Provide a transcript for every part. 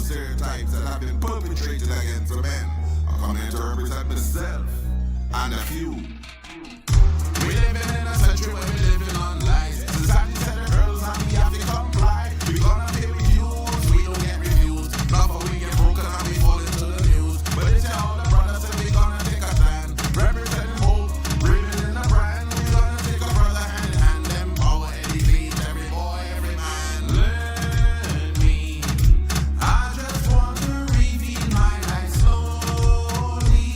stereotypes that have been perpetrated against the men. I'm coming here to represent myself and a few. We living in a century where we living on lies. Society said the girls and we have to comply. We gonna pay reviews, we don't get reviews. Not for we get broken and we fall into the news. But it's all the brothers and we gonna take a stand. Representing hope, breathing in the brand. We gonna take a brother hand in hand. Empower, elevate every boy, every man. Learn me. I just want to reveal my life slowly.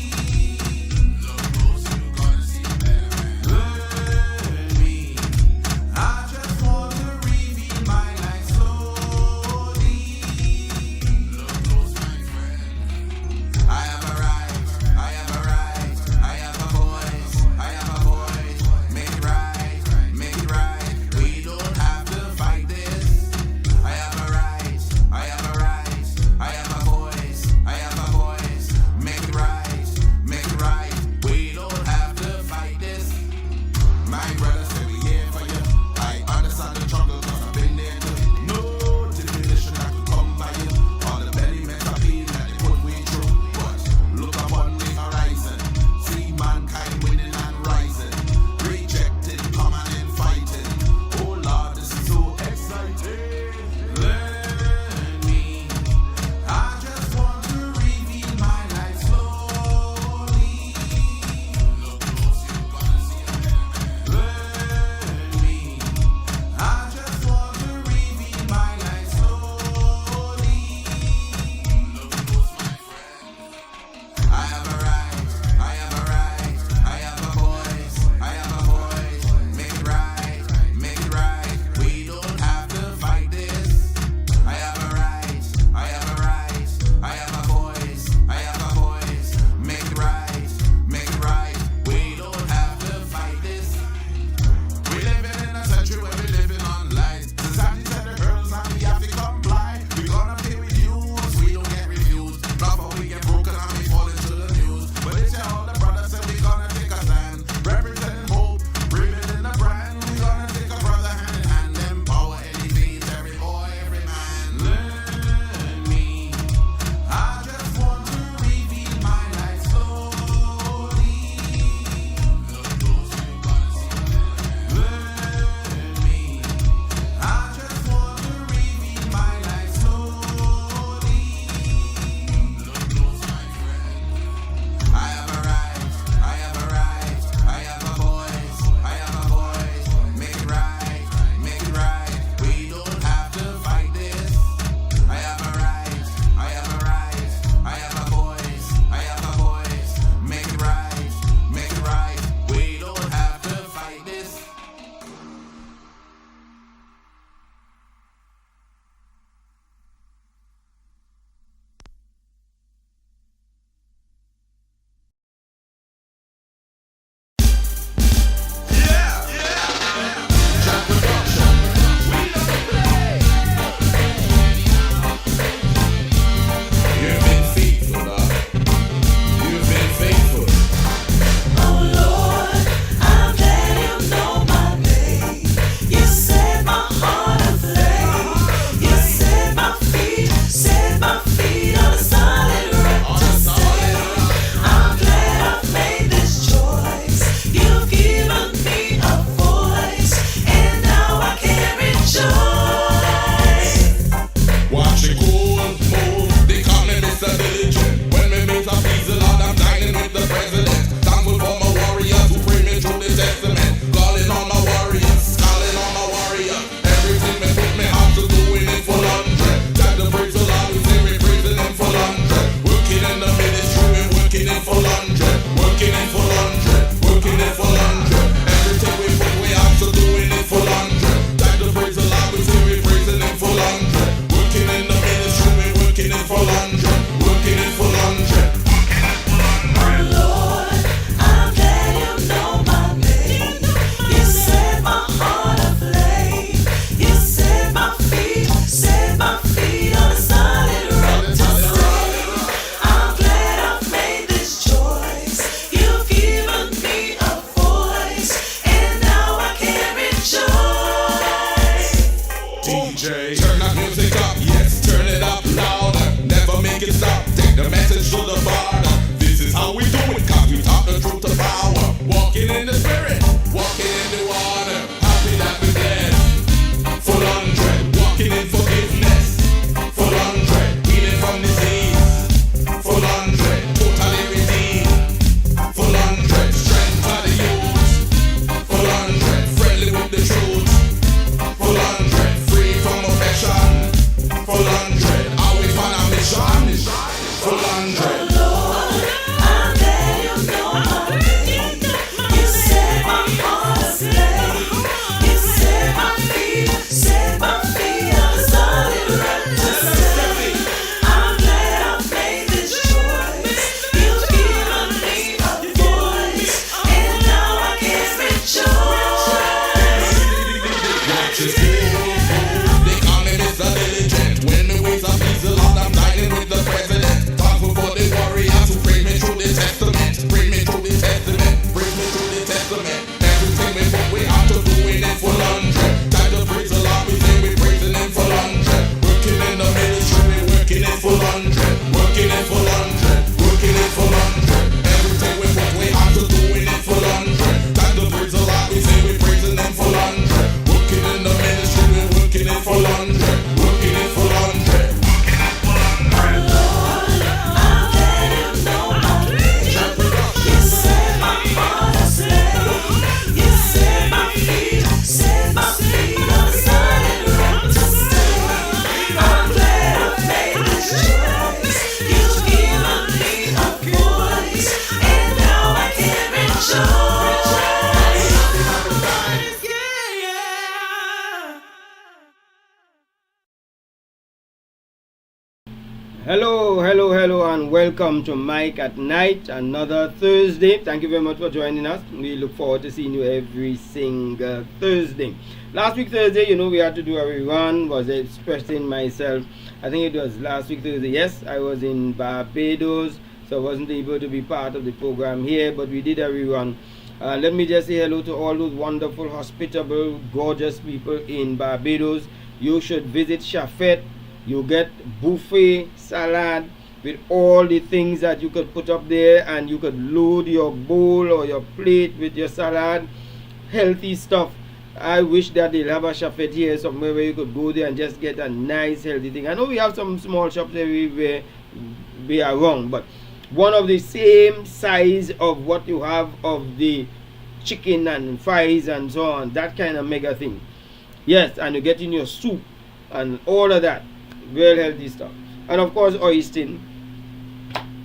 Look close, you gonna see better man. Learn me. Hello, and welcome to Mike at Night, another Thursday. Thank you very much for joining us. We look forward to seeing you every single Thursday. Last week Thursday, we had to do a rerun. Was expressing myself. I think it was last week Thursday. Yes, I was in Barbados, so I wasn't able to be part of the program here, but we did a rerun. Let me just say hello to all those wonderful, hospitable, gorgeous people in Barbados. You should visit Shafet. You get buffet salad with all the things that you could put up there, and you could load your bowl or your plate with your salad. Healthy stuff. I wish that they'll have a Shafet here somewhere where you could go there and just get a nice healthy thing. I know we have some small shops everywhere we are wrong, but one of the same size of what you have of the chicken and fries and so on, that kind of mega thing. Yes, and you get in your soup and all of that. Real healthy stuff. And of course, oyster.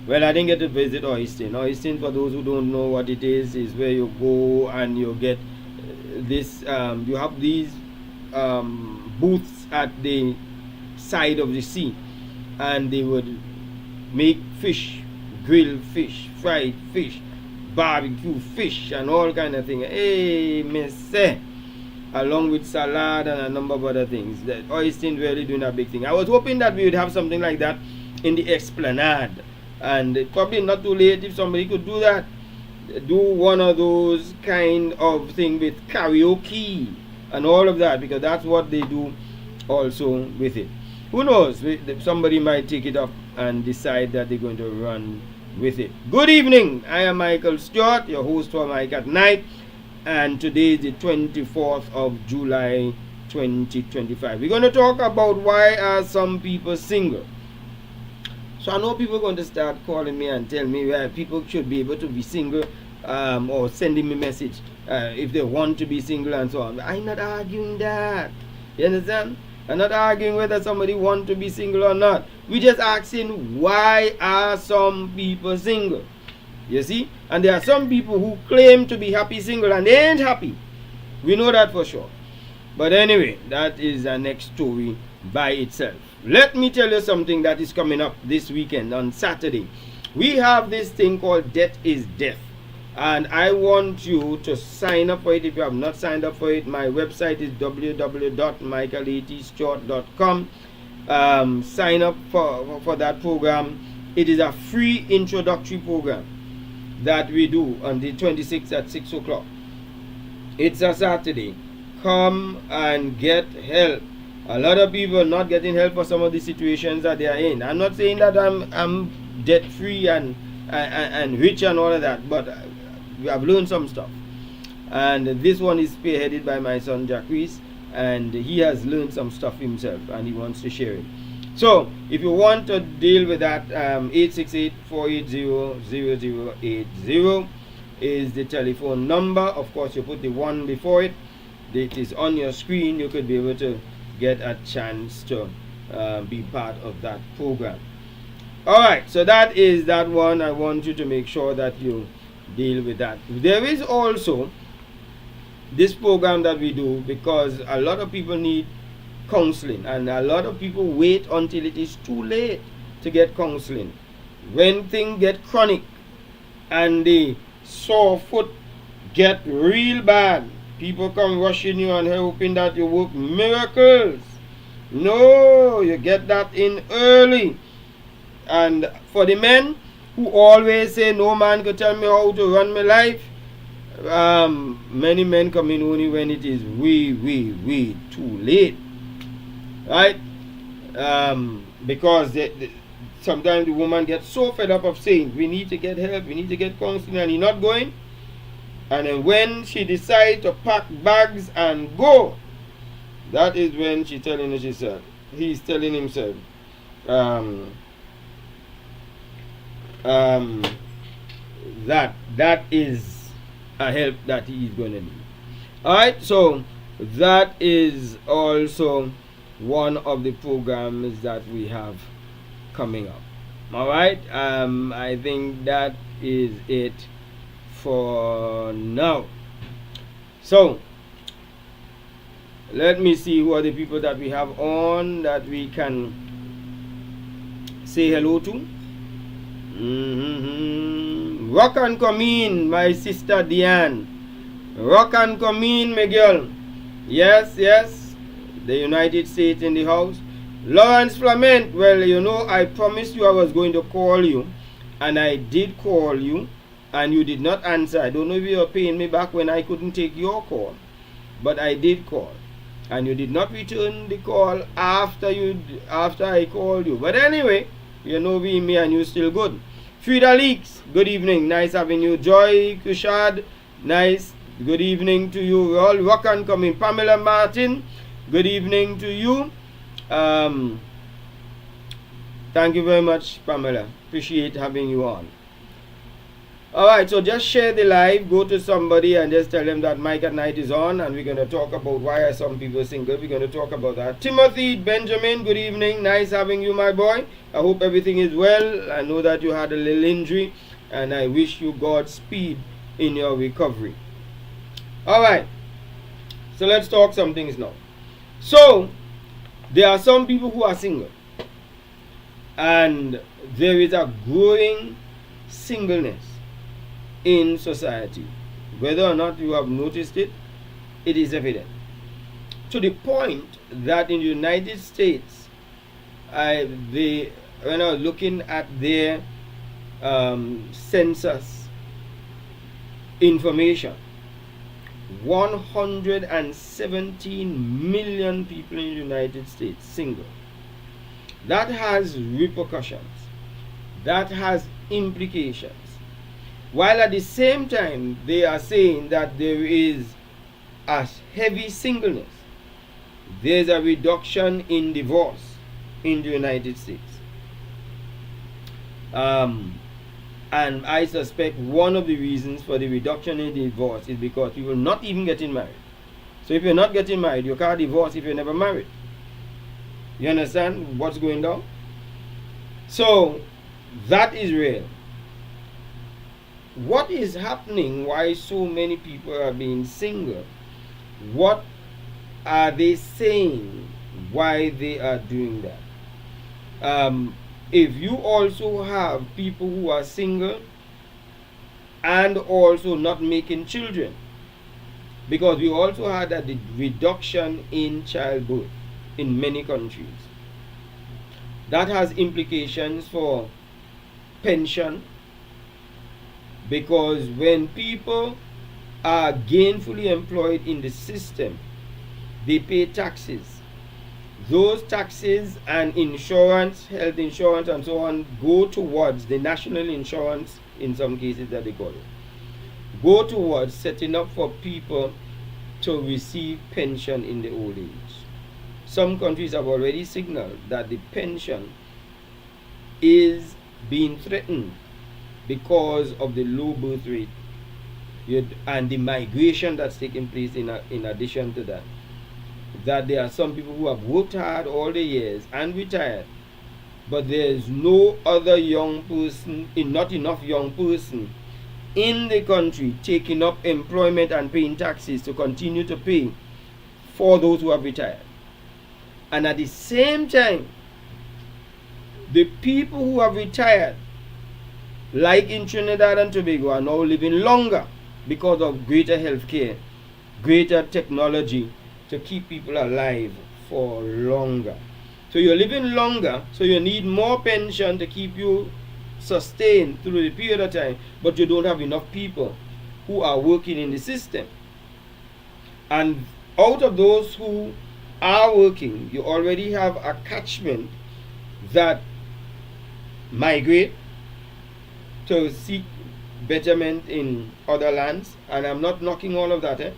Well, I didn't get to visit oyster. Oyster, for those who don't know what it is where you go and you get this, you have these booths at the side of the sea, and they would make fish, grilled fish, fried fish, barbecue fish, and all kind of things. Hey, miss, along with salad and a number of other things. The oyster really doing a big thing. I was hoping that we would have something like that in the Esplanade, and probably not too late if somebody could do that. Do one of those kind of thing with karaoke and all of that, because that's what they do also with it. Who knows? Somebody might take it up and decide that they're going to run with it. Good evening. I am Michael Stewart, your host for Mike at Night. And today is the 24th of July 2025. We're going to talk about why are some people single. So I know people are going to start calling me and tell me why people should be able to be single, or sending me message if they want to be single and so on. I'm not arguing that. You understand? I'm not arguing whether somebody wants to be single or not. We're just asking why are some people single. You see? And there are some people who claim to be happy single and they ain't happy. We know that for sure. But anyway, that is the next story by itself. Let me tell you something that is coming up this weekend on Saturday. We have this thing called Death is Death. And I want you to sign up for it. If you have not signed up for it, my website is www.michaelatstewart.com. Sign up for that program. It is a free introductory program that we do on the 26th at 6 o'clock. It's a Saturday. Come and get help. A lot of people are not getting help for some of the situations that they are in. I'm not saying that I'm debt free and rich and all of that, but I've learned some stuff. And this one is spearheaded by my son Jacques, and he has learned some stuff himself and he wants to share it. So, if you want to deal with that, 868-480-0080 is the telephone number. Of course, you put the 1 before it. It is on your screen. You could be able to get a chance to be part of that program. Alright, so that is that one. I want you to make sure that you deal with that. There is also this program that we do because a lot of people need counseling, and a lot of people wait until it is too late to get counseling. When things get chronic and the sore foot get real bad, people come rushing you and hoping that you work miracles. No, you get that in early. And for the men who always say no man could tell me how to run my life, many men come in only when it is way too late. Right? Because sometimes the woman gets so fed up of saying, we need to get help, we need to get counseling, and he's not going. And then when she decides to pack bags and go, that is when he's telling himself, that is a help that he is going to need. Alright, so that is also one of the programs that we have coming up. Alright, I think that is it for now. So let me see who are the people that we have on that we can say hello to. Rock and come in, my sister Diane. Rock and come in, Miguel. Yes, yes. The United States in the house. Lawrence Flament. Well, you know, I promised you I was going to call you. And I did call you. And you did not answer. I don't know if you were paying me back when I couldn't take your call. But I did call. And you did not return the call after I called you. But anyway, you know me and you still good. Frida Leaks, good evening. Nice having you. Joy Kushad, nice. Good evening to you. All rock and coming. Pamela Martin, good evening to you. Thank you very much, Pamela. Appreciate having you on. Alright, so just share the live. Go to somebody and just tell them that Mike at Night is on, and we're going to talk about why are some people single. We're going to talk about that. Timothy Benjamin, good evening. Nice having you, my boy. I hope everything is well. I know that you had a little injury, and I wish you Godspeed in your recovery. Alright, so let's talk some things now. So, there are some people who are single, and there is a growing singleness in society. Whether or not you have noticed it, it is evident. To the point that in the United States, when I was looking at their census information, 117 million people in the United States single. That has repercussions. That has implications. While at the same time, they are saying that there is a heavy singleness. There's a reduction in divorce in the United States. And I suspect one of the reasons for the reduction in divorce is because people are not even getting married. So if you're not getting married, you can't divorce if you're never married. You understand what's going on? So that is real. What is happening? Why so many people are being single? What are they saying? Why they are doing that? If you also have people who are single and also not making children, because we also had a reduction in childbirth in many countries, that has implications for pension. Because when people are gainfully employed in the system, they pay taxes. Those taxes and insurance, health insurance and so on, go towards the national insurance, in some cases that they call it, go towards setting up for people to receive pension in the old age. Some countries have already signaled that the pension is being threatened because of the low birth rate and the migration that's taking place in addition to that. That there are some people who have worked hard all the years and retired, but there is no other young person, not enough young person in the country taking up employment and paying taxes to continue to pay for those who have retired. And at the same time, the people who have retired, like in Trinidad and Tobago, are now living longer because of greater health care, greater technology to keep people alive for longer. So you're living longer, so you need more pension to keep you sustained through the period of time, but you don't have enough people who are working in the system. And out of those who are working, you already have a catchment that migrate to seek betterment in other lands. And I'm not knocking all of that.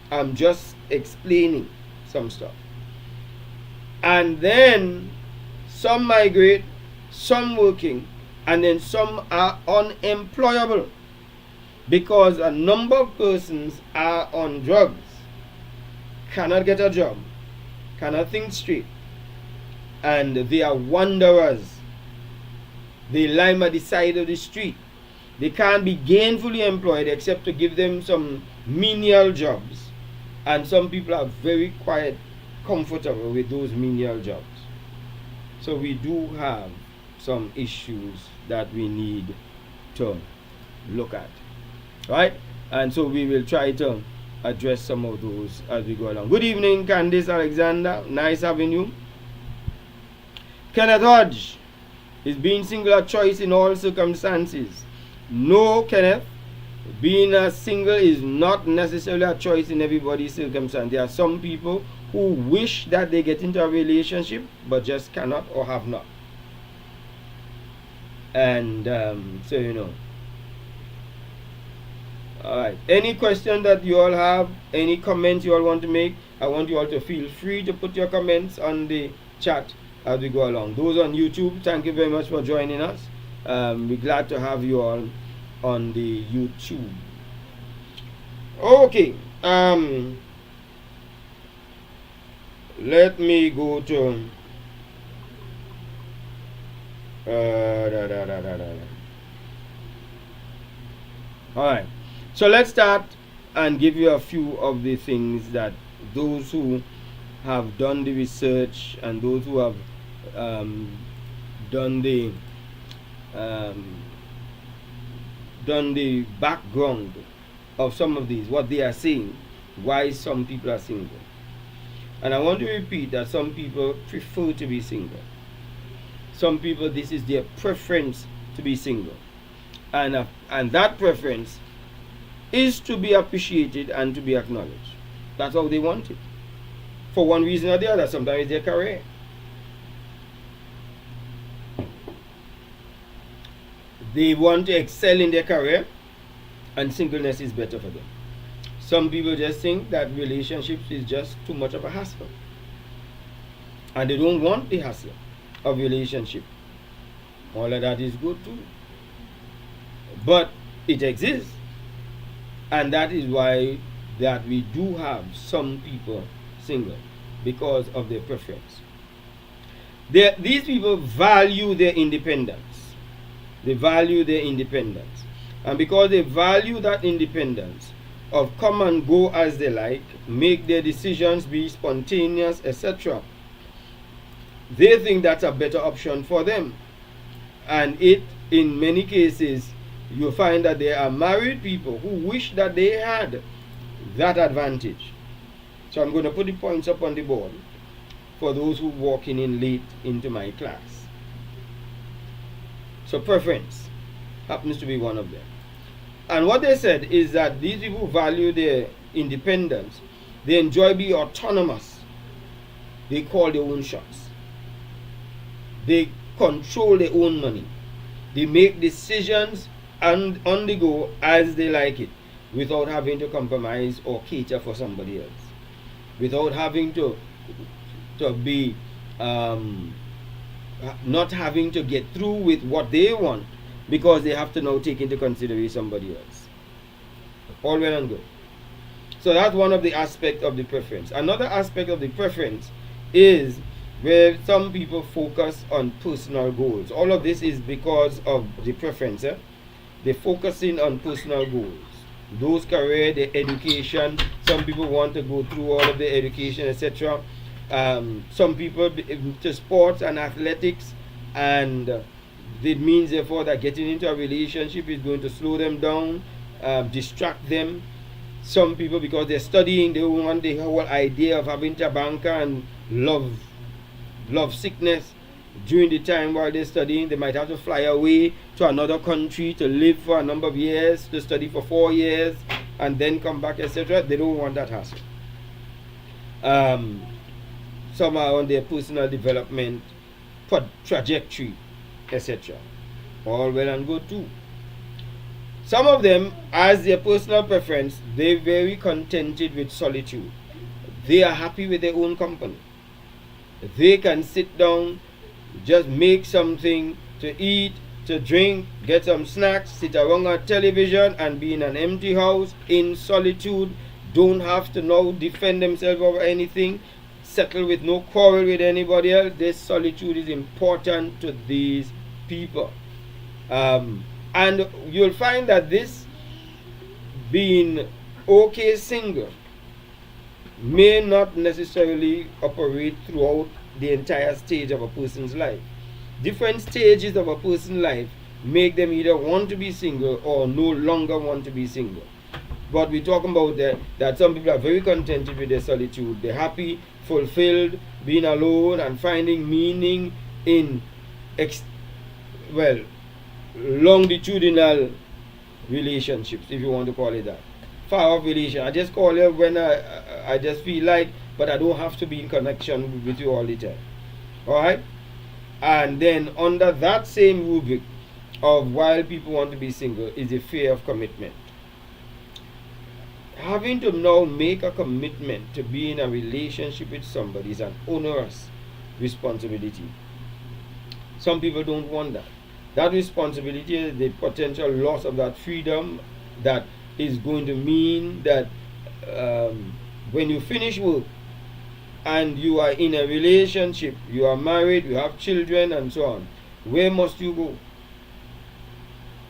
I'm just explaining some stuff. And then some migrate, some working, and then some are unemployable because a number of persons are on drugs, cannot get a job, cannot think straight, and they are wanderers. They lie by the side of the street. They can't be gainfully employed except to give them some menial jobs. And some people are very quiet, comfortable with those menial jobs. So we do have some issues that we need to look at, right? And so we will try to address some of those as we go along. Good evening, Candice Alexander. Nice having you. Kenneth Hodge, is being single a choice in all circumstances? No, Kenneth. Being a single is not necessarily a choice in everybody's circumstance. There are some people who wish that they get into a relationship but just cannot or have not. And so you know. Alright. Any question that you all have, any comments you all want to make, I want you all to feel free to put your comments on the chat as we go along. Those on YouTube, thank you very much for joining us. We're glad to have you all on the YouTube. Okay. Let me go to Alright. So let's start and give you a few of the things that those who have done the research and those who have done the background of some of these, what they are saying, why some people are single. And I want to repeat that some people prefer to be single. Some people, this is their preference to be single. And that preference is to be appreciated and to be acknowledged. That's how they want it. For one reason or the other, sometimes it's their career. They want to excel in their career, and singleness is better for them. Some people just think that relationships is just too much of a hassle, and they don't want the hassle of relationship. All of that is good too, but it exists, and that is why that we do have some people single, because of their preference. These people value their independence. They value their independence. And because they value that independence of come and go as they like, make their decisions, be spontaneous, etc., they think that's a better option for them. And in many cases, you find that there are married people who wish that they had that advantage. So I'm going to put the points up on the board for those who walking in late into my class. So preference happens to be one of them. And what they said is that these people value their independence. They enjoy being autonomous. They call their own shots. They control their own money. They make decisions and on the go as they like it, without having to compromise or cater for somebody else, without having to be not having to get through with what they want because they have to now take into consideration somebody else. All well and good. So that's one of the aspects of the preference. Another aspect of the preference is where some people focus on personal goals. All of this is because of the preference. They're focusing on personal goals. Those career, their education. Some people want to go through all of their education, etc. Some people to sports and athletics, and it means therefore that getting into a relationship is going to slow them down, distract them. Some people, because they're studying, they want the whole idea of having a banker and love sickness during the time while they're studying. They might have to fly away to another country to live for a number of years, to study for 4 years, and then come back, etc. They don't want that hassle. Some are on their personal development trajectory, etc. All well and good too. Some of them, as their personal preference, they're very contented with solitude. They are happy with their own company. They can sit down, just make something to eat, to drink, get some snacks, sit around a television and be in an empty house in solitude. Don't have to now defend themselves over anything. Settle with no quarrel with anybody else. This solitude is important to these people. And you'll find that this being okay single may not necessarily operate throughout the entire stage of a person's life. different stages of a person's life make them either want to be single or no longer want to be single. But we're talking about that some people are very contented with their solitude. They're happy, fulfilled, being alone, and finding meaning in longitudinal relationships, if you want to call it that. Far off relation. I just call it when I just feel like, but I don't have to be in connection with you all the time. Alright? And then under that same rubric of while people want to be single is the fear of commitment. Having to now make a commitment to be in a relationship with somebody is an onerous responsibility. Some people don't want that. That responsibility is the potential loss of that freedom that is going to mean that when you finish work and you are in a relationship, you are married, you have children and so on, where must you go?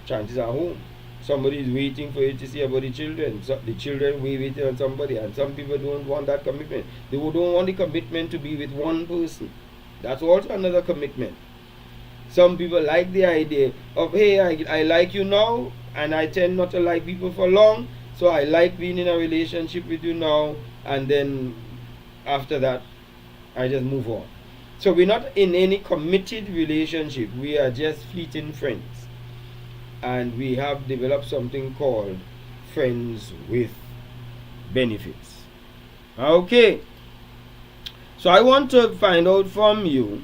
Chances are home. Somebody is waiting for you to see about the children. So the children waiting on somebody, and some people don't want that commitment. They don't want the commitment to be with one person. That's also another commitment. Some people like the idea of, hey, I like you now, and I tend not to like people for long, so I like being in a relationship with you now, and then after that, I just move on. So we're not in any committed relationship. We are just fleeting friends. And we have developed something called friends with benefits. Okay. So I want to find out from you,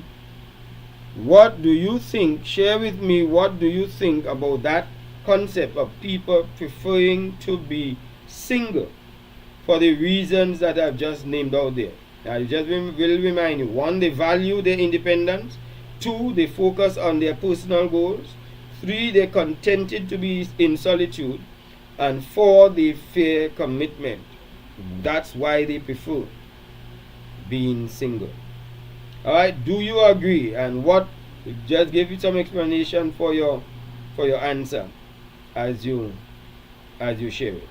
what do you think? Share with me, what do you think about that concept of people preferring to be single for the reasons that I've just named out there? I just will remind you. 1, they value their independence. 2, they focus on their personal goals. 3, they're contented to be in solitude. And 4, they fear commitment. That's why they prefer being single. Alright, do you agree? And what, just give you some explanation for your answer as you share it.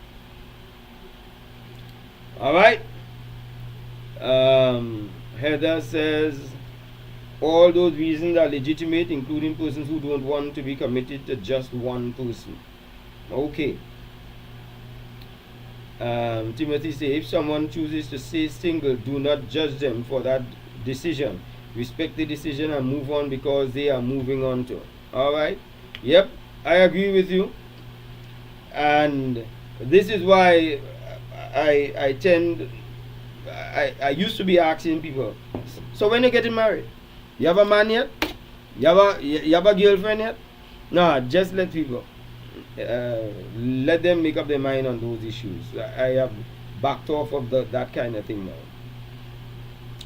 Alright. Heather says all those reasons are legitimate, including persons who don't want to be committed to just one person. Okay. Timothy says, if someone chooses to stay single, do not judge them for that decision. Respect the decision and move on because they are moving on to. Alright? Yep, I agree with you. And this is why I used to be asking people, so when you're getting married, you have a man yet? You have a girlfriend yet? No, just let people. Let them make up their mind on those issues. I have backed off of that kind of thing now.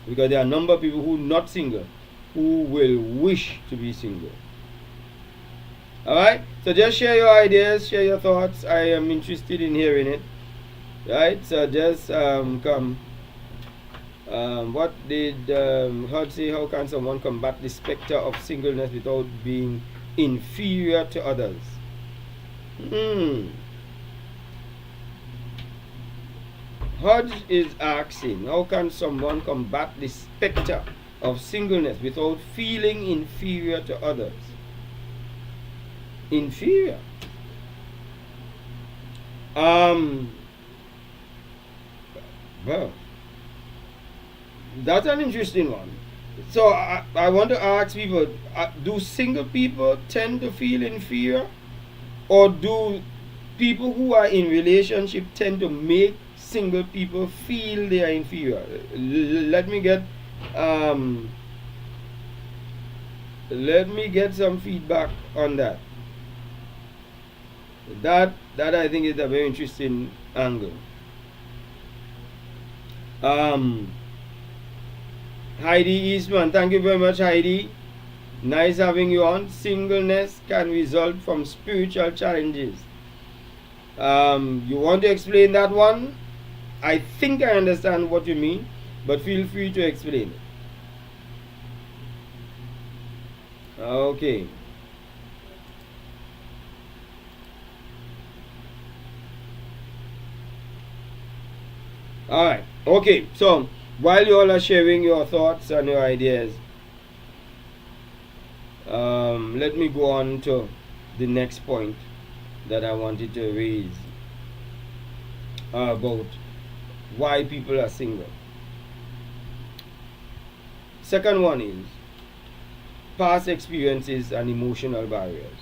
Because there are a number of people who are not single, who will wish to be single. Alright? So just share your ideas, share your thoughts. I am interested in hearing it. Right? So just come. What did Hud say? How can someone combat the specter of singleness without being inferior to others? Hodge is asking, how can someone combat the specter of singleness without feeling inferior to others? Inferior. Well, that's an interesting one. So I want to ask people, do single people tend to feel inferior? Or do people who are in relationship tend to make single people feel they are inferior? Let me get some feedback on that. That I think is a very interesting angle. Heidi Eastman, thank you very much, Heidi. Nice having you on. Singleness can result from spiritual challenges. You want to explain that one? I think I understand what you mean, but feel free to explain it. Okay. Alright. Okay. So, while you all are sharing your thoughts and your ideas, Let me go on to the next point that I wanted to raise about why people are single. Second one is past experiences and emotional barriers.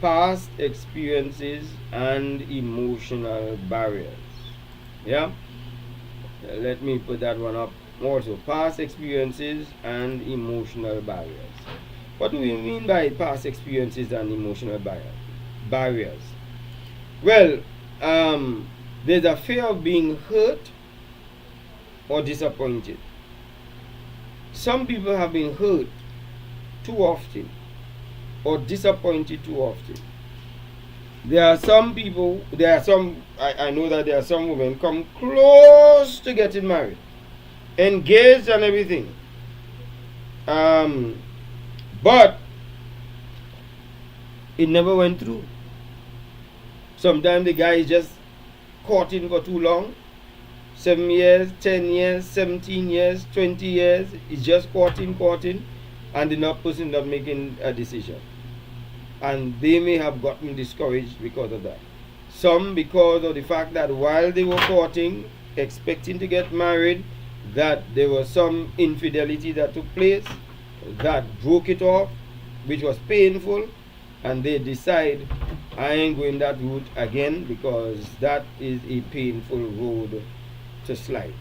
Past experiences and emotional barriers. Yeah? Let me put that one up also. Past experiences and emotional barriers. What do we mean by past experiences and emotional barriers? Well, there's a fear of being hurt or disappointed. Some people have been hurt too often or disappointed too often. There are some people, I know that there are some women come close to getting married, engaged and everything. But it never went through. Sometimes the guy is just courting for too long. 7 years, 10 years, 17 years, 20 years. He's just courting, and the person not making a decision. And they may have gotten discouraged because of that. Some because of the fact that while they were courting, expecting to get married, that there was some infidelity that took place that broke it off, which was painful, and they decide, I ain't going that route again because that is a painful road to slide.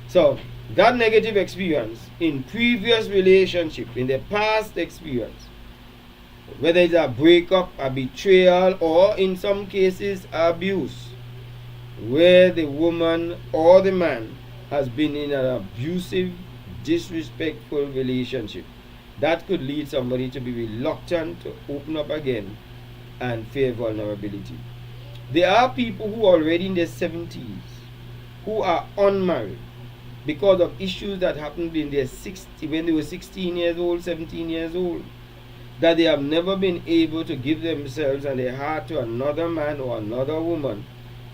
So that negative experience in previous relationship, in the past experience, whether it's a breakup, a betrayal, or in some cases abuse, where the woman or the man has been in an abusive, disrespectful relationship, that could lead somebody to be reluctant to open up again and fear vulnerability. There are people who are already in their 70s who are unmarried because of issues that happened in their 60s, when they were 16 years old, 17 years old, that they have never been able to give themselves and their heart to another man or another woman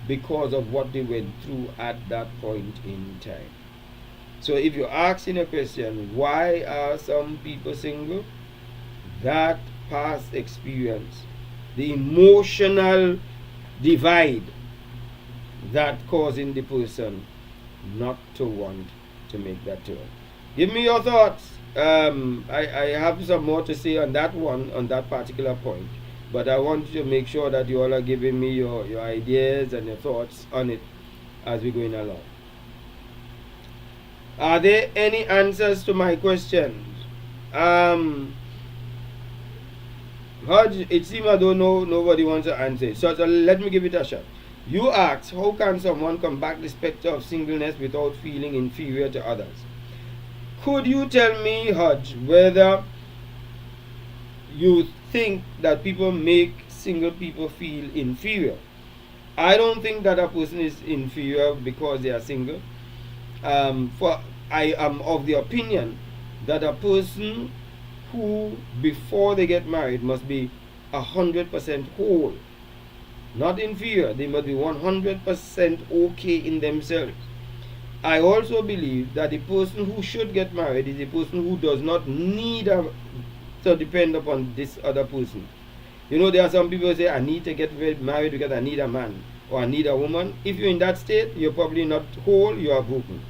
because of what they went through at that point in time. So if you're asking a question, why are some people single? That past experience, the emotional divide, that causing the person not to want to make that turn. Give me your thoughts. I have some more to say on that one, on that particular point, but I want to make sure that you all are giving me your ideas and your thoughts on it as we're going along. Are there any answers to my questions? Hodge, it seems I don't know, nobody wants to answer. So let me give it a shot. You asked, how can someone combat the specter of singleness without feeling inferior to others? Could you tell me, Hodge, whether you think that people make single people feel inferior? I don't think that a person is inferior because they are single. For I am of the opinion that a person who, before they get married, must be 100% whole, not inferior. They must be 100% okay in themselves. I also believe that the person who should get married is a person who does not need to depend upon this other person. You know, there are some people who say, I need to get married because I need a man or I need a woman. If you're in that state, you're probably not whole, you are broken.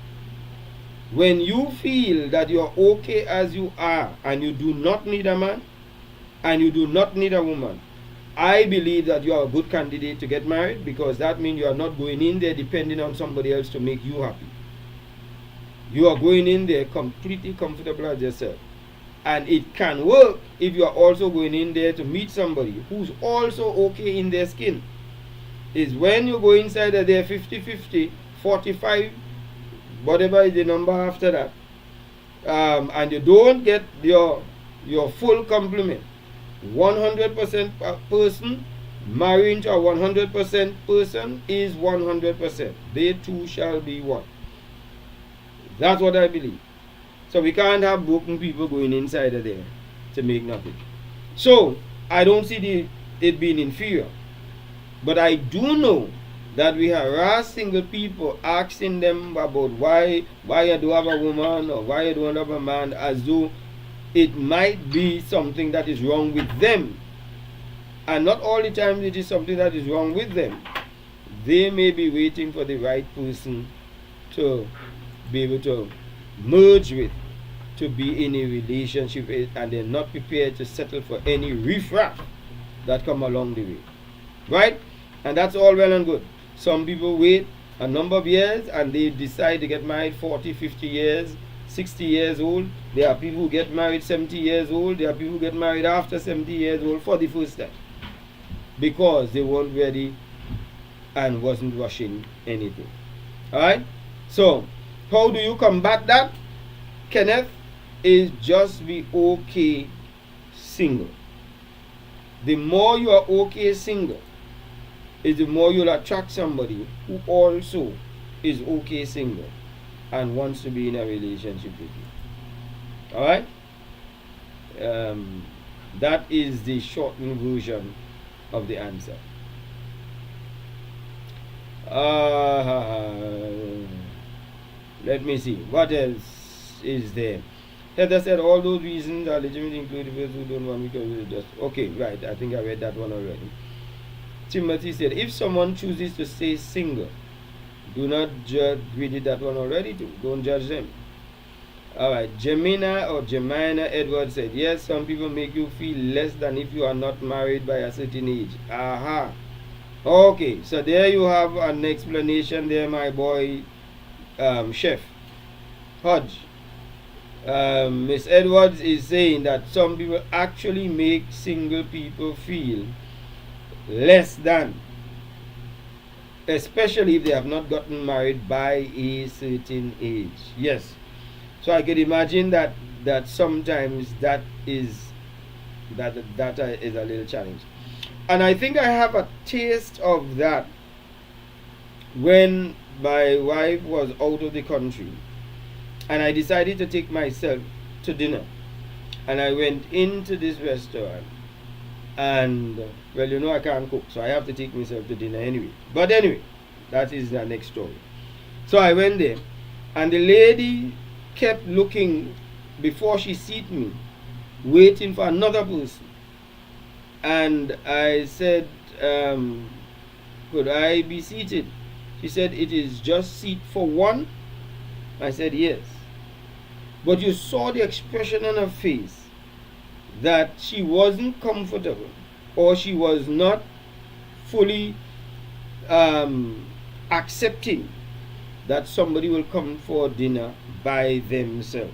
When you feel that you're okay as you are and you do not need a man and you do not need a woman, I believe that you are a good candidate to get married, because that means you are not going in there depending on somebody else to make you happy. You are going in there completely comfortable as yourself. And it can work if you are also going in there to meet somebody who's also okay in their skin. Is when you go inside of there 50-50, 45, whatever is the number after that, and you don't get your full complement. 100% person marrying to a 100% person is 100%. They two shall be one. That's what I believe. So we can't have broken people going inside of there to make nothing. So I don't see it being inferior. But I do know that we harass single people, asking them about why you don't have a woman or why you don't have a man, as though it might be something that is wrong with them. And not all the time it is something that is wrong with them. They may be waiting for the right person to be able to merge with, to be in a relationship with, and they're not prepared to settle for any riffraff that come along the way. Right? And that's all well and good. Some people wait a number of years and they decide to get married 40, 50 years, 60 years old. There are people who get married 70 years old. There are people who get married after 70 years old for the first time, because they weren't ready and wasn't rushing anything. Alright? So, how do you combat that, Kenneth? Is just be okay single. The more you are okay single, is the more you'll attract somebody who also is okay single and wants to be in a relationship with you. Alright? That is the shortened version of the answer. Let me see. What else is there? Heather said all those reasons are legitimate, including those who don't want me to just. Okay, right. I think I read that one already. Timothy said, if someone chooses to stay single, do not judge. We did that one already too. Don't judge them. Alright. Jemina Edwards said, yes, some people make you feel less than if you are not married by a certain age. Aha. Okay, so there you have an explanation there, my boy, Chef Hodge. Miss Edwards is saying that some people actually make single people feel less than, especially if they have not gotten married by a certain age. Yes. So I could imagine that sometimes that is a little challenge. And I think I have a taste of that when my wife was out of the country and I decided to take myself to dinner. And I went into this restaurant and, well, you know I can't cook, so I have to take myself to dinner anyway. But anyway, that is the next story. So I went there and the lady kept looking before she seated me, waiting for another person. And I said, could I be seated? She said, it is just seat for one. I said, yes. But you saw the expression on her face that she wasn't comfortable, or she was not fully accepting that somebody will come for dinner by themselves.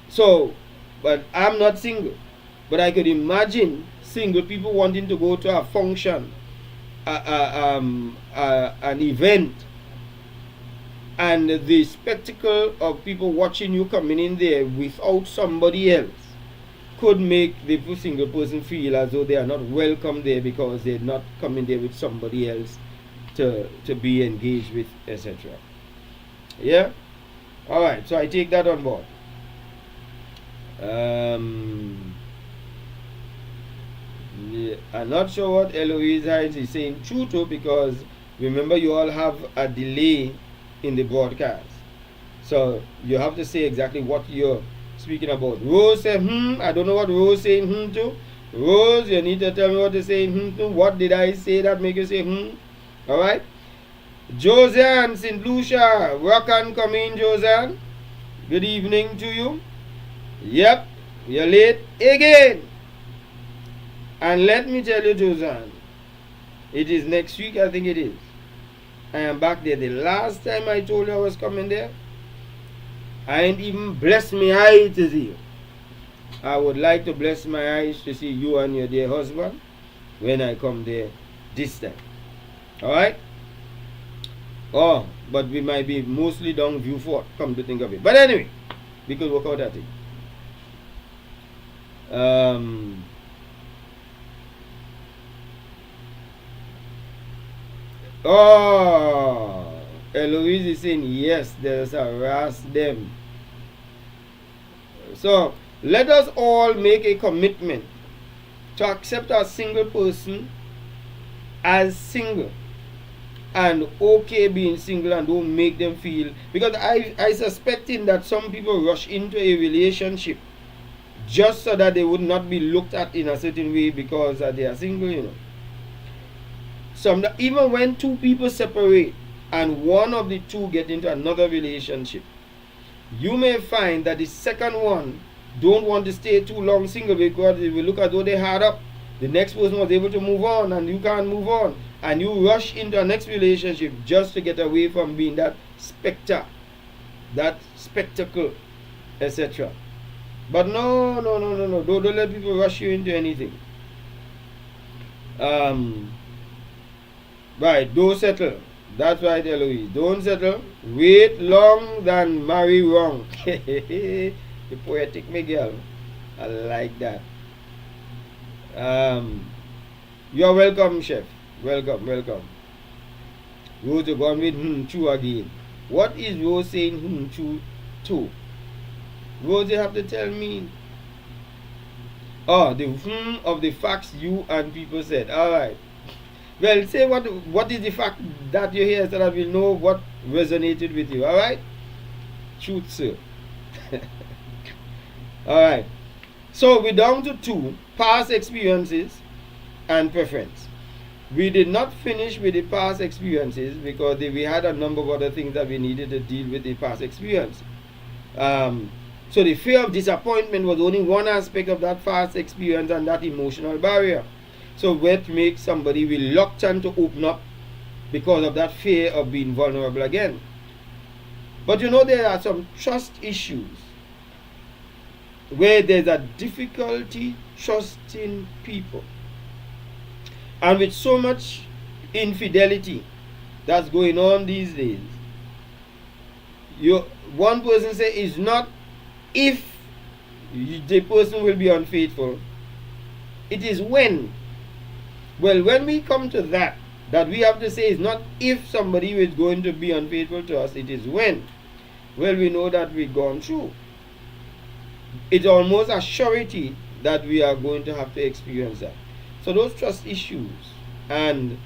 So, but I'm not single. But I could imagine single people wanting to go to a function, an event, and the spectacle of people watching you coming in there without somebody else could make the single person feel as though they are not welcome there because they're not coming there with somebody else to be engaged with, etc. Yeah? Alright, so I take that on board. Yeah, I'm not sure what Eloise Hines is saying true to, because remember you all have a delay in the broadcast. So you have to say exactly what you're speaking about. Rose said, I don't know what Rose saying to. Rose, you need to tell me what to say to. What did I say that make you say Alright? Joseanne St. Lucia, welcome, come in, Joseanne. Good evening to you. Yep, you're late again. And let me tell you, Joseanne, it is next week, I think it is. I am back there. The last time I told you I was coming there, I ain't even blessed my eyes to see you. I would like to bless my eyes to see you and your dear husband when I come there this time. Alright? Oh, but we might be mostly down View Fort, come to think of it. But anyway, we could work out that thing. Oh, Eloise is saying yes, there's a ras them. So let us all make a commitment to accept a single person as single and okay being single, and don't make them feel, because I suspecting that some people rush into a relationship just so that they would not be looked at in a certain way because they are single, you know. Even when two people separate and one of the two get into another relationship, you may find that the second one don't want to stay too long single because they will look as though they had up. The next person was able to move on and you can't move on, and you rush into a next relationship just to get away from being that specter, that spectacle, etc. But no, don't let people rush you into anything. Right, don't settle. That's right, Eloise. Don't settle. Wait long than marry wrong. The poetic Miguel. I like that. You're welcome, chef. Welcome. Rose to go with chu again. What is Rose saying chu to? Rose, you have to tell me. Oh, the of the facts you and people said. Alright. Well, say what is the fact that you hear so that we know what resonated with you. Alright? Truth, sir. Alright. So we're down to 2, past experiences and preference. We did not finish with the past experiences because we had a number of other things that we needed to deal with the past experience. So the fear of disappointment was only one aspect of that past experience and that emotional barrier. So what makes somebody reluctant to open up because of that fear of being vulnerable again. But you know, there are some trust issues where there's a difficulty trusting people. And with so much infidelity that's going on these days, one person say it's not if the person will be unfaithful, it is when. Well, when we come to that we have to say it's not if somebody is going to be unfaithful to us, it is when. Well, we know that we've gone through. It's almost a surety that we are going to have to experience that. So those trust issues, and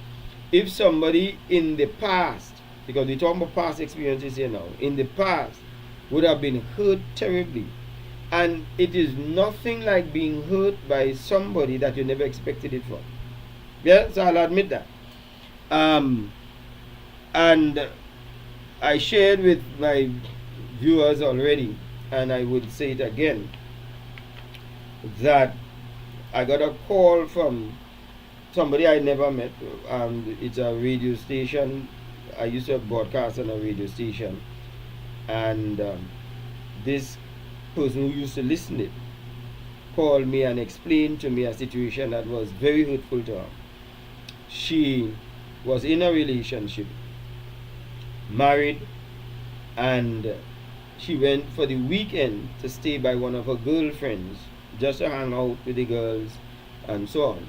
if somebody in the past, because we're talking about past experiences here now, in the past would have been hurt terribly, and it is nothing like being hurt by somebody that you never expected it from. Yes, I'll admit that. And I shared with my viewers already, and I would say it again, that I got a call from somebody I never met. It's a radio station. I used to broadcast on a radio station, and this person who used to listen it called me and explained to me a situation that was very hurtful to her. She was in a relationship, married, and she went for the weekend to stay by one of her girlfriends just to hang out with the girls and so on.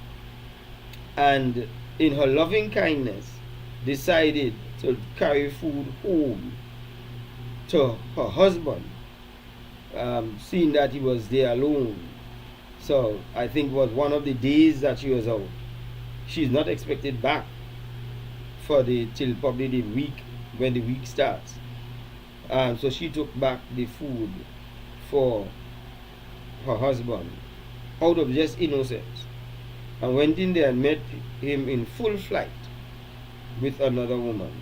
And in her loving kindness decided to carry food home to her husband, seeing that he was there alone. So I think it was one of the days that she was out. She's not expected back till probably the week, when the week starts. So she took back the food for her husband out of just innocence, and went in there and met him in full flight with another woman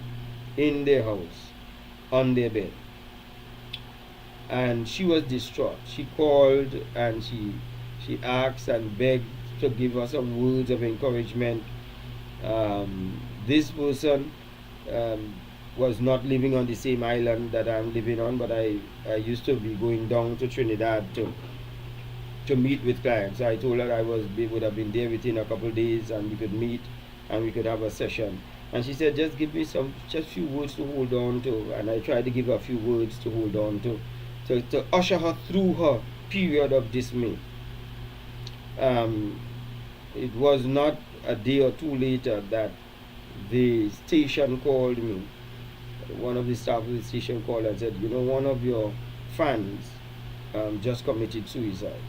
in their house, on their bed. And she was distraught. She called and she asked and begged to give her some words of encouragement. This person was not living on the same island that I'm living on, but I used to be going down to Trinidad to meet with clients. So I told her I would have been there within a couple of days, and we could meet and we could have a session. And she said, just give me just few words to hold on to. And I tried to give her a few words to hold on to usher her through her period of dismay. It was not a day or two later that the station called me. One of the staff of the station called and said, one of your fans just committed suicide.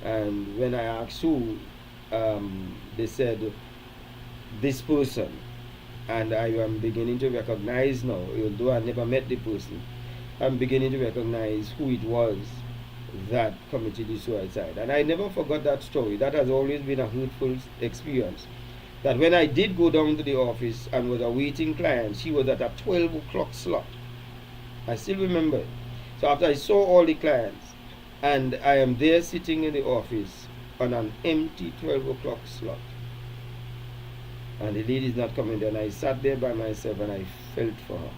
And when I asked who, they said, this person. And I am beginning to recognize now, although I never met the person, I'm beginning to recognize who it was that committed the suicide. And I never forgot that story. That has always been a hurtful experience. That when I did go down to the office and was awaiting clients, she was at a 12 o'clock slot. I still remember it. So after I saw all the clients, and I am there sitting in the office on an empty 12 o'clock slot, and the lady is not coming there, and I sat there by myself and I felt for her.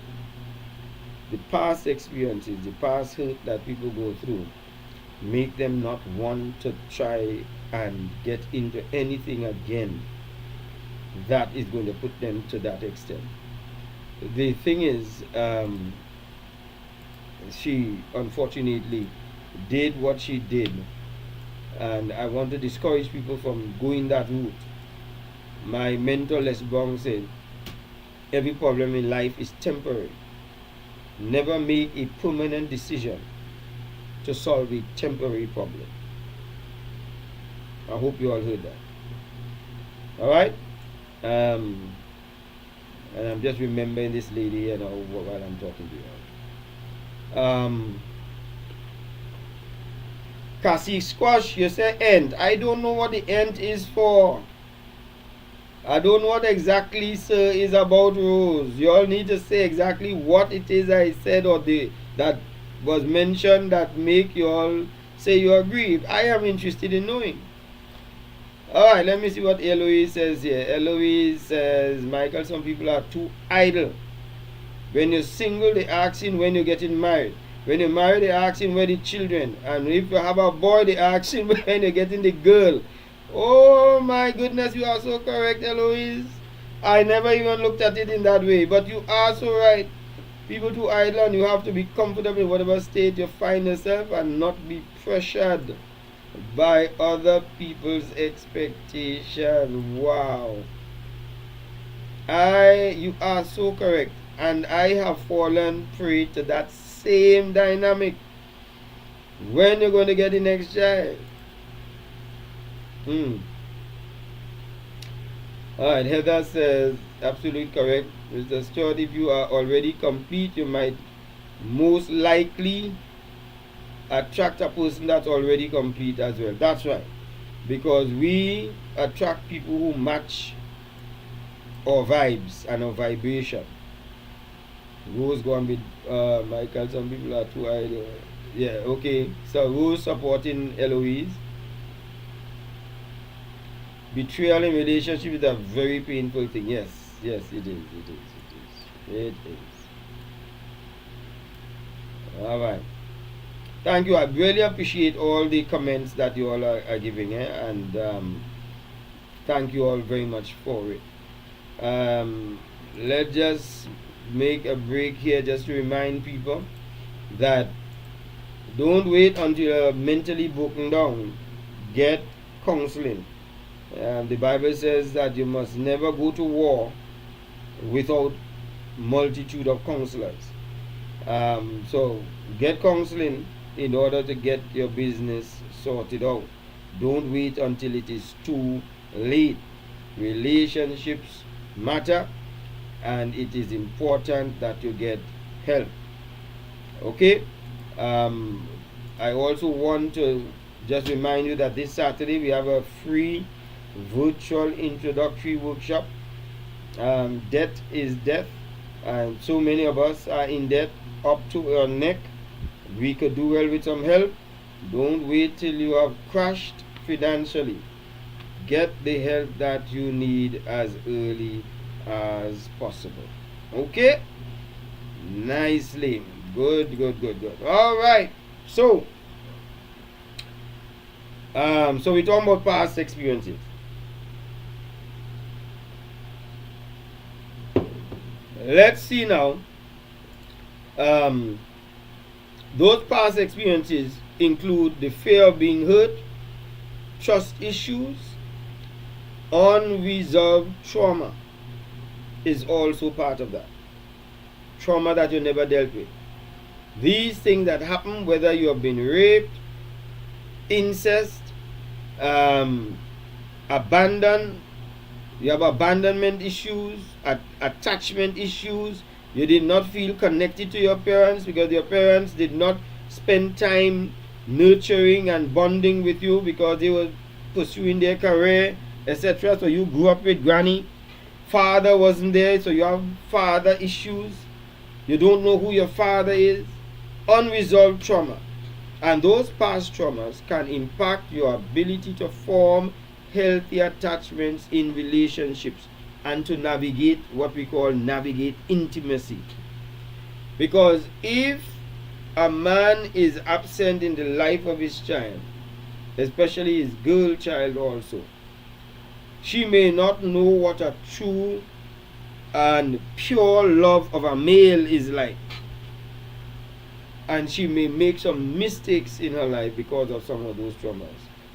The past experiences, the past hurt that people go through, make them not want to try and get into anything again that is going to put them to that extent. The thing is, she unfortunately did what she did, and I want to discourage people from going that route. My mentor Les Brown said, every problem in life is temporary. Never make a permanent decision to solve a temporary problem. I hope you all heard that. Alright? And I'm just remembering this lady, while I'm talking to you. Cassie Squash, you say end. I don't know what the end is for. I don't know what exactly, sir, is about Rose. You all need to say exactly what it is I said or that was mentioned that make you all say you agree. I am interested in knowing. Alright, let me see what Eloise says here. Eloise says, Michael, some people are too idle. When you're single, they asking when you're getting married. When you're married, they asking where the children. And if you have a boy, they asking when you're getting the girl. Oh my goodness, you are so correct, Eloise. I never even looked at it in that way. But you are so right. People too idle, and you have to be comfortable in whatever state you find yourself and not be pressured by other people's expectation. Wow. You are so correct. And I have fallen prey to that same dynamic. When you're going to get the next child? Alright, Heather says, absolutely correct. Mr. Stewart, if you are already complete, you might most likely attract a person that's already complete as well. That's right. Because we attract people who match our vibes and our vibration. Rose go on with Michael, some people are too idle. Yeah, okay. So Rose supporting Eloise. Betrayal in relationship is a very painful thing. Yes, it is. It is. Alright. Thank you. I really appreciate all the comments that you all are giving, and thank you all very much for it. Let's just make a break here just to remind people that don't wait until you're mentally broken down. Get counseling. The Bible says that you must never go to war without multitude of counselors. So get counseling in order to get your business sorted out. Don't wait until it is too late. Relationships matter, and it is important that you get help. Okay? I also want to just remind you that this Saturday we have a free virtual introductory workshop. Debt is death, and so many of us are in debt up to our neck. We could do well with some help. Don't wait till you have crashed financially. Get the help that you need as early as possible. Okay? Nicely. Good. Alright. So we're talking about past experiences. Let's see now. Those past experiences include the fear of being hurt, trust issues, unresolved trauma is also part of that. Trauma that you never dealt with. These things that happen, whether you have been raped, incest, abandoned, you have abandonment issues, attachment issues. You did not feel connected to your parents because your parents did not spend time nurturing and bonding with you because they were pursuing their career, etc. So you grew up with granny. Father wasn't there, so you have father issues. You don't know who your father is. Unresolved trauma. And those past traumas can impact your ability to form healthy attachments in relationships and to navigate what we call navigate intimacy. Because if a man is absent in the life of his child, especially his girl child also, she may not know what a true and pure love of a male is like. And she may make some mistakes in her life because of some of those traumas.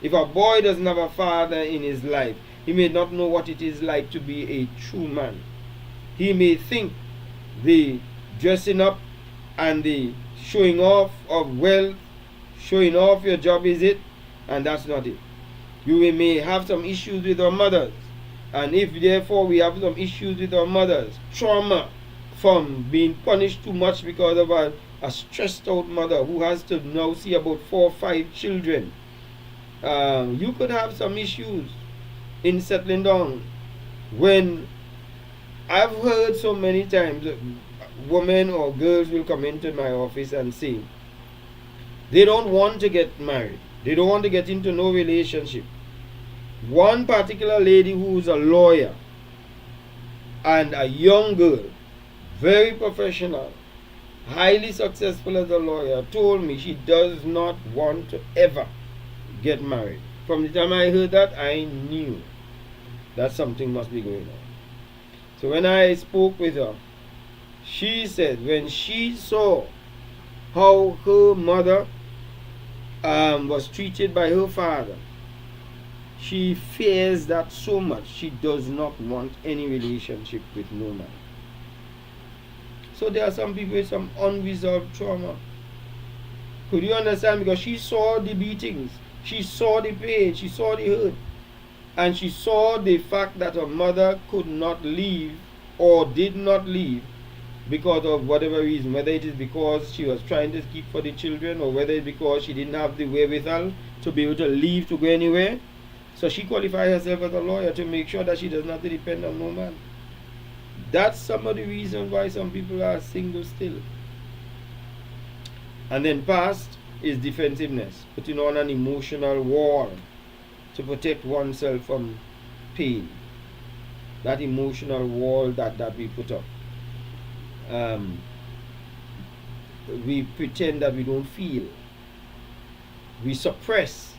If a boy doesn't have a father in his life, he may not know what it is like to be a true man. He may think the dressing up and the showing off of wealth, showing off your job is it, and that's not it. You may have some issues with our mothers, and if therefore we have some issues with our mothers, trauma from being punished too much because of a stressed out mother who has to now see about 4 or 5 children, you could have some issues in settling down. When I've heard so many times women or girls will come into my office and say they don't want to get married, they don't want to get into no relationship. One particular lady who's a lawyer and a young girl, very professional, highly successful as a lawyer, told me she does not want to ever get married. From the time I heard that, I knew that something must be going on. So when I spoke with her, she said when she saw how her mother was treated by her father, she fears that so much she does not want any relationship with no man. So there are some people with some unresolved trauma. Could you understand? Because she saw the beatings, she saw the pain, she saw the hurt, and she saw the fact that her mother could not leave or did not leave because of whatever reason, whether it is because she was trying to keep for the children or whether it's because she didn't have the wherewithal to be able to leave to go anywhere. So she qualified herself as a lawyer to make sure that she does not depend on no man. That's some of the reasons why some people are single still. And then past is defensiveness, putting on an emotional wall to protect oneself from pain. That emotional wall that we put up. We pretend that we don't feel. We suppress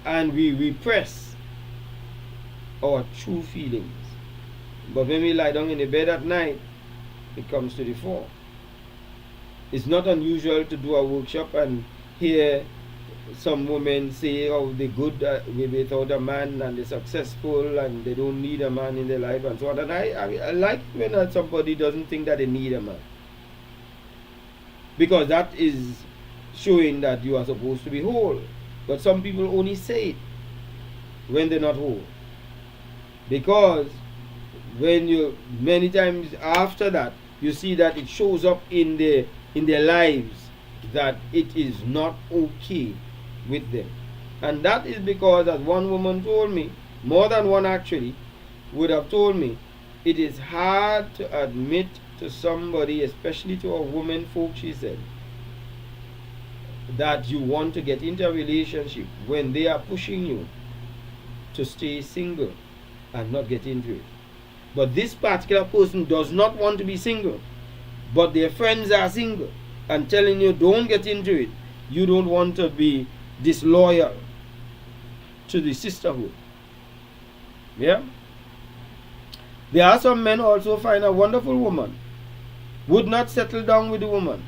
and we repress our true feelings. But when we lie down in the bed at night, it comes to the fore. It's not unusual to do a workshop and hear some women say, oh, they're good without a man and they're successful and they don't need a man in their life and so on. And I like when somebody doesn't think that they need a man. Because that is showing that you are supposed to be whole. But some people only say it when they're not whole. Because when you, many times after that, you see that it shows up in their lives that it is not okay with them. And that is because, as one woman told me, more than one actually, would have told me, it is hard to admit to somebody, especially to a woman folk, she said, that you want to get into a relationship when they are pushing you to stay single and not get into it. But this particular person does not want to be single, but their friends are single and telling you don't get into it. You don't want to be disloyal to the sisterhood. Yeah? There are some men also find a wonderful woman, would not settle down with the woman,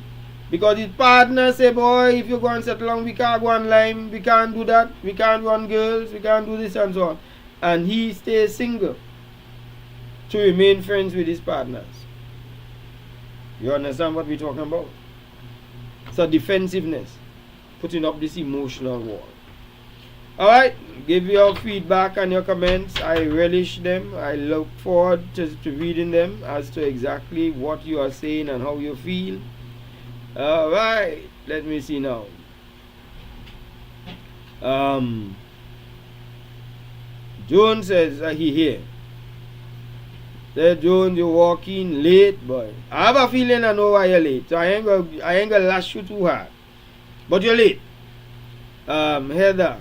because his partner say, boy, if you go and settle down, we can't go on line, we can't do that, we can't run girls, we can't do this and so on. And he stays single to remain friends with his partners. You understand what we're talking about? So defensiveness, putting up this emotional wall. Alright, give your feedback and your comments. I relish them. I look forward to reading them as to exactly what you are saying and how you feel. Alright, let me see now. Jones says he here. Said Jones, you walking late, boy. I have a feeling I know why you're late. So I ain't gonna lash you too hard. But you're late. Heather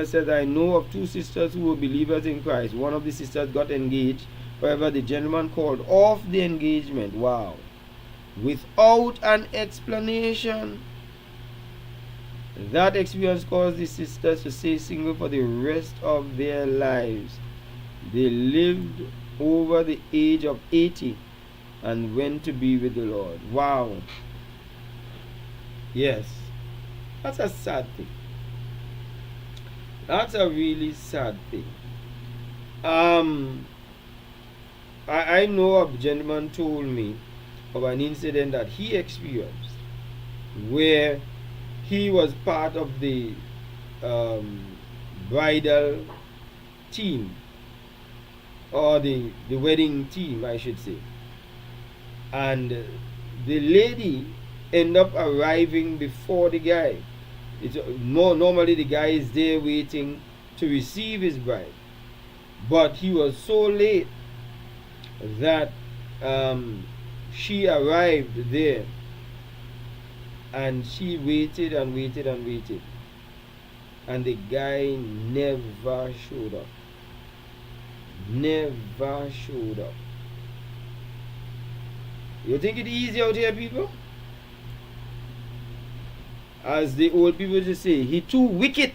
said, I know of 2 sisters who were believers in Christ. One of the sisters got engaged. However, the gentleman called off the engagement. Wow. Without an explanation. That experience caused the sisters to stay single for the rest of their lives. They lived over the age of 80 and went to be with the Lord. Wow. Yes. That's a sad thing. That's a really sad thing. I know a gentleman told me of an incident that he experienced where he was part of the bridal team, or the wedding team, I should say. And the lady ended up arriving before the guy. Normally the guy is there waiting to receive his bride. But he was so late that she arrived there. And she waited and waited and waited. And the guy never showed up. Never showed up. You think it's easy out here, people? As the old people used to say, he too wicked.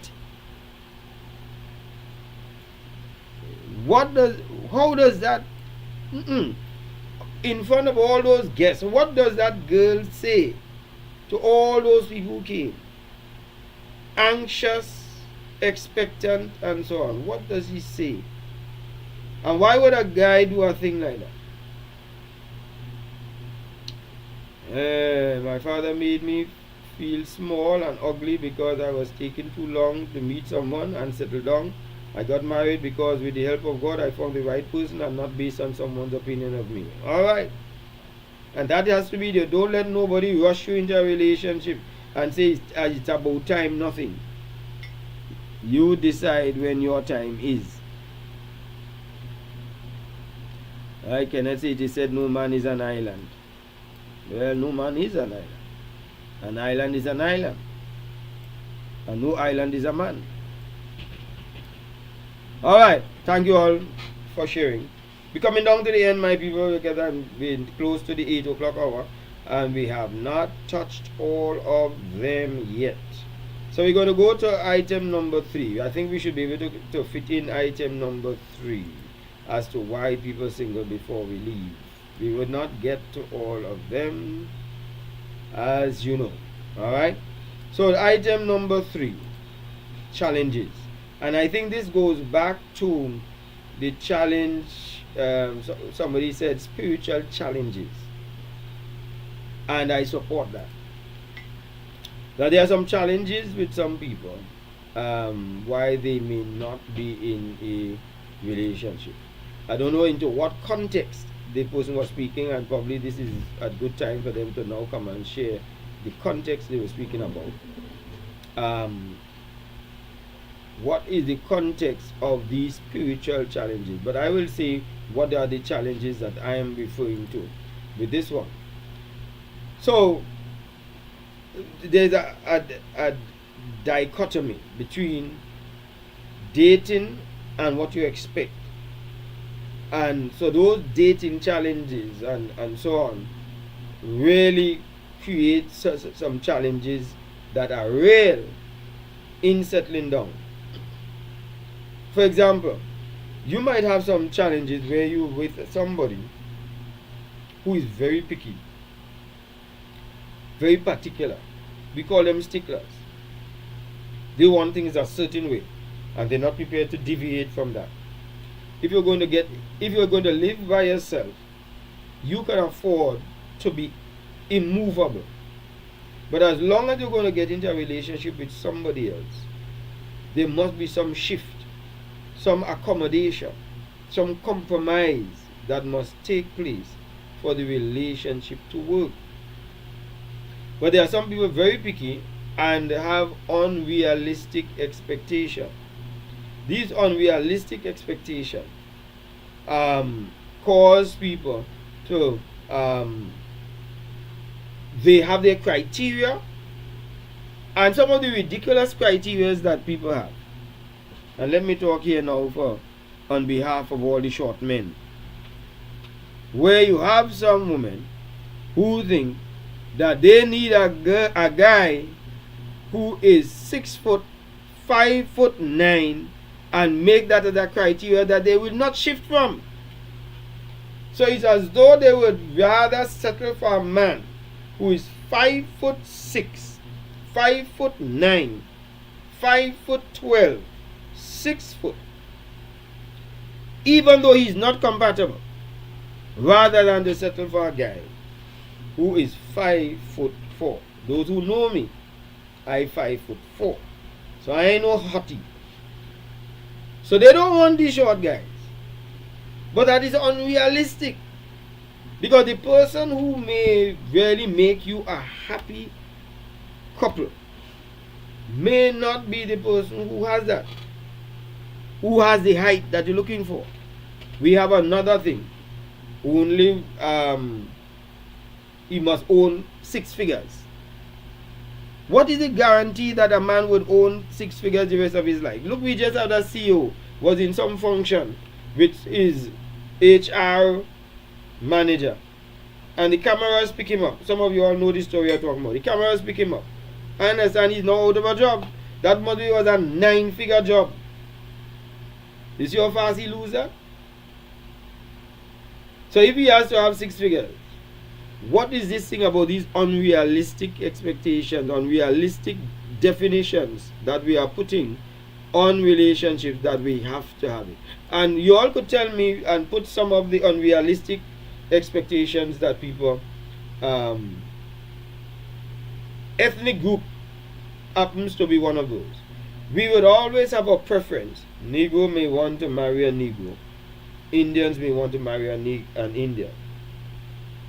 How does that, in front of all those guests, what does that girl say to all those people who came? Anxious, expectant, and so on. What does he say? And why would a guy do a thing like that? My father made me feel small and ugly because I was taking too long to meet someone and settle down. I got married because with the help of God I found the right person and not based on someone's opinion of me. Alright. And that has to be there. Don't let nobody rush you into a relationship and say it's about time, nothing. You decide when your time is. I cannot say it said no man is an island. Well, no man is an island. An island is an island. And no island is a man. Alright, thank you all for sharing. We're coming down to the end, my people, because we're close to the 8 o'clock hour. And we have not touched all of them yet. So we're going to go to item number 3. I think we should be able to fit in item number 3 as to why people single before we leave. We would not get to all of them, as you know. Alright? So item number 3, challenges. And I think this goes back to the challenge, somebody said spiritual challenges. And I support that. Now there are some challenges with some people, why they may not be in a relationship. I don't know into what context the person was speaking, and probably this is a good time for them to now come and share the context they were speaking about. What is the context of these spiritual challenges? But I will say what are the challenges that I am referring to with this one. So there's a dichotomy between dating and what you expect. And so those dating challenges and so on really create some challenges that are real in settling down. For example, you might have some challenges where you're with somebody who is very picky, very particular. We call them sticklers. They want things a certain way and they're not prepared to deviate from that. If you're going to live by yourself, you can afford to be immovable. But as long as you're going to get into a relationship with somebody else, there must be some shift, some accommodation, some compromise that must take place for the relationship to work. But there are some people very picky and have unrealistic expectation. These unrealistic expectations cause people to they have their criteria, and some of the ridiculous criteria that people have. And let me talk here now on behalf of all the short men, where you have some women who think that they need a guy who is 6 foot, 5'9", and make that as a criteria that they will not shift from. So it's as though they would rather settle for a man who is 5'6", 5'9", 5'12", 6 foot, even though he's not compatible, rather than to settle for a guy who is 5'4". Those who know me, I 5'4", so I ain't no hottie. So they don't want these short guys, but that is unrealistic, because the person who may really make you a happy couple may not be the person who has that, who has the height that you're looking for. We have another thing. Only he must own 6 figures. What is the guarantee that a man would own 6 figures the rest of his life? Look, we just had a CEO was in some function with his HR manager, and the cameras pick him up. Some of you all know the story I'm talking about. The cameras pick him up. I understand he's now out of a job. That must be was a 9-figure job. You see how fast he lose that? So if he has to have 6 figures, what is this thing about these unrealistic expectations, unrealistic definitions that we are putting on relationships that we have to have it? And you all could tell me and put some of the unrealistic expectations that people, ethnic group happens to be one of those. We would always have a preference. Negro may want to marry a Negro. Indians may want to marry an Indian.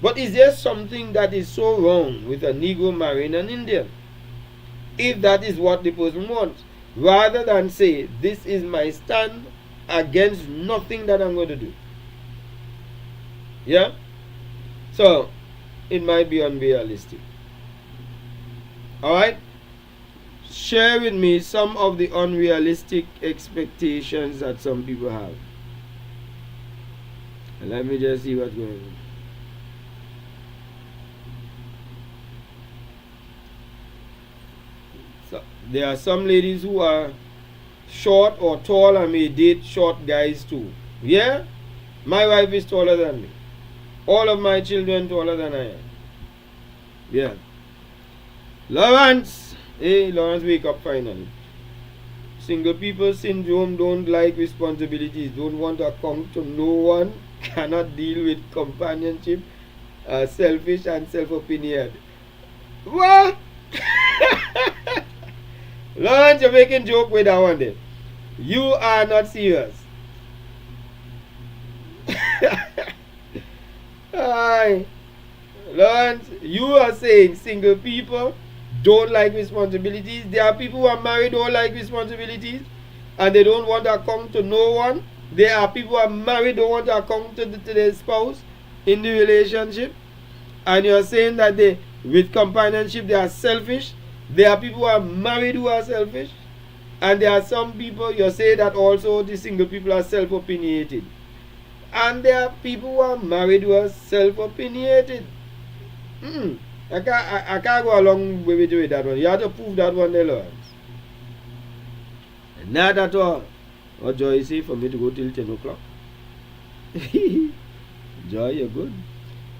But is there something that is so wrong with a Negro marrying an Indian? If that is what the person wants, rather than say, this is my stand against nothing that I'm going to do. Yeah? So, it might be unrealistic. Alright? Share with me some of the unrealistic expectations that some people have. And let me just see what's going on. So, there are some ladies who are short or tall and may date short guys too. Yeah? My wife is taller than me. All of my children taller than I am. Yeah. Lawrence! Hey, Lawrence, wake up finally. Single people syndrome, don't like responsibilities, don't want to account to no one, cannot deal with companionship, selfish and self-opinionated. What? Lawrence, you're making joke with that one then. You are not serious. Hi. Lawrence, you are saying single people don't like responsibilities. There are people who are married who don't like responsibilities and they don't want to account to no one. There are people who are married who don't want to account to their spouse in the relationship. And you're saying that they, with companionship, they are selfish. There are people who are married who are selfish. And there are some people, you're saying that also the single people are self-opinionated. And there are people who are married who are self-opinionated. I can't go along with you with that one. You have to prove that one there, Lawrence. Not at all. What Joy is say for me to go till 10 o'clock? Joy, you're good.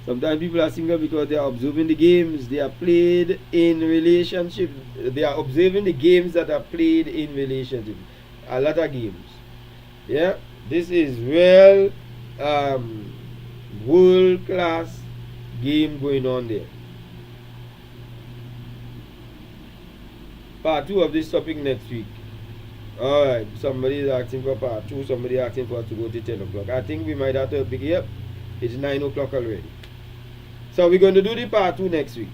Sometimes people are single because they are observing the games they are played in relationships. They are observing the games that are played in relationships. A lot of games. Yeah, this is real world class game going on there. Part 2 of this topic next week. Alright, somebody is asking for part 2, somebody asking for us to go to 10 o'clock. I think we might have to pick it up. It's 9 o'clock already. So we're going to do the part 2 next week.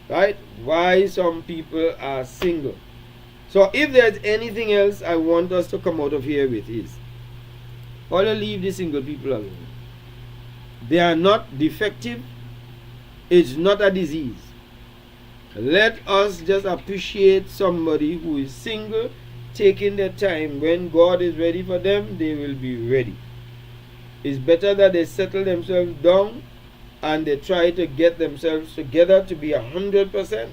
right? Why some people are single. So if there's anything else I want us to come out of here with is, all leave the single people alone. They are not defective. It's not a disease. Let us just appreciate somebody who is single, taking their time. When God is ready for them, they will be ready. It's better that they settle themselves down and they try to get themselves together to be 100%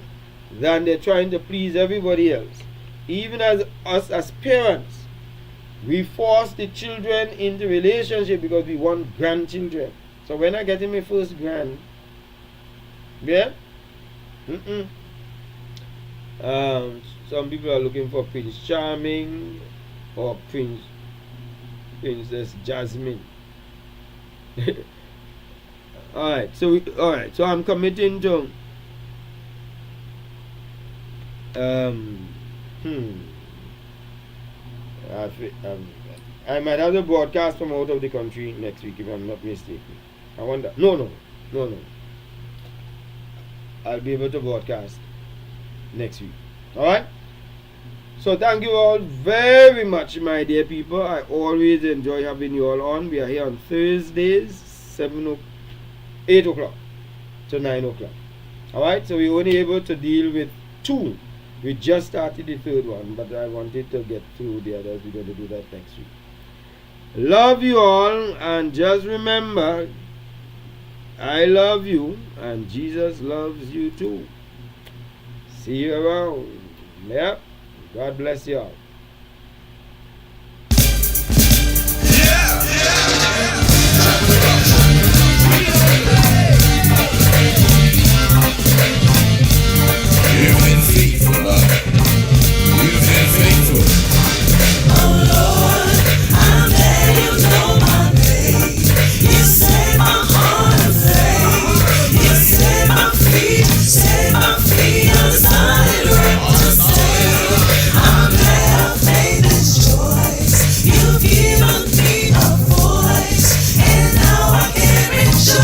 than they're trying to please everybody else. Even as us as parents, we force the children into relationship because we want grandchildren. So when I get in my first grand, yeah, some people are looking for Prince Charming or Princess Jasmine. Alright, so I'm committing to I might have to broadcast from out of the country next week if I'm not mistaken. I wonder. No. I'll be able to broadcast next week. Alright? So thank you all very much, my dear people. I always enjoy having you all on. We are here on Thursdays, 8 o'clock to 9 o'clock. Alright? So we're only able to deal with 2. We just started the 3rd one, but I wanted to get through the others. We're going to do that next week. Love you all, and just remember, I love you, and Jesus loves you too. See you around. Yep. God bless you all. You've been faithful, Lord. You've been faithful. Oh Lord, I'm glad you know my name. You set my heart aflame. You set my feet on the solid rock. I'm glad I made this choice. You've given me a voice, and now I can rejoice.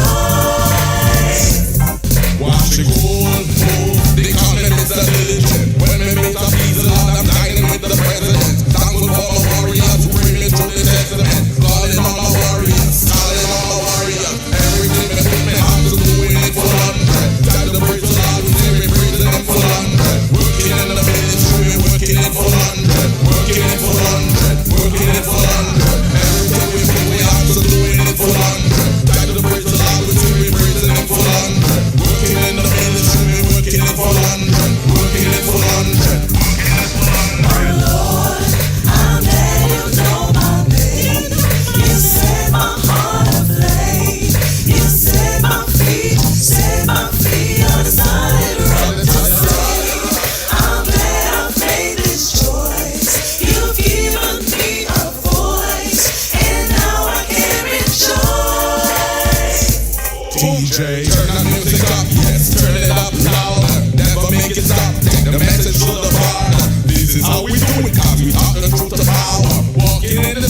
Watch the gold move. The confidence and diligence. When we meet a peace, Lord, I'm dining with the president. Thankful for my warriors who bring me through the testament. Calling on my warriors, calling on my warriors. Everything that put me hands to doing it for 100. Time to praise the Lord, we say we praise Him for 100. Working in the ministry, working it for 100. Working it for 100. Working it for 100. Everything we put we hands to doing it for 100. Time to praise the Lord, we say we praise Him for 100. Working in the ministry, working it for 100. Working it for 100. Oh Lord, I'm glad you know my name. You set my heart aflame. You set my feet on the solid rock to stay. I'm glad I made this choice. You've given me a voice, and now I can rejoice. DJ, turn that music up, yes, turn it up louder. Never make it stop, take the message to the bar. This is how we do it, cause we talk the truth to power. Walking in the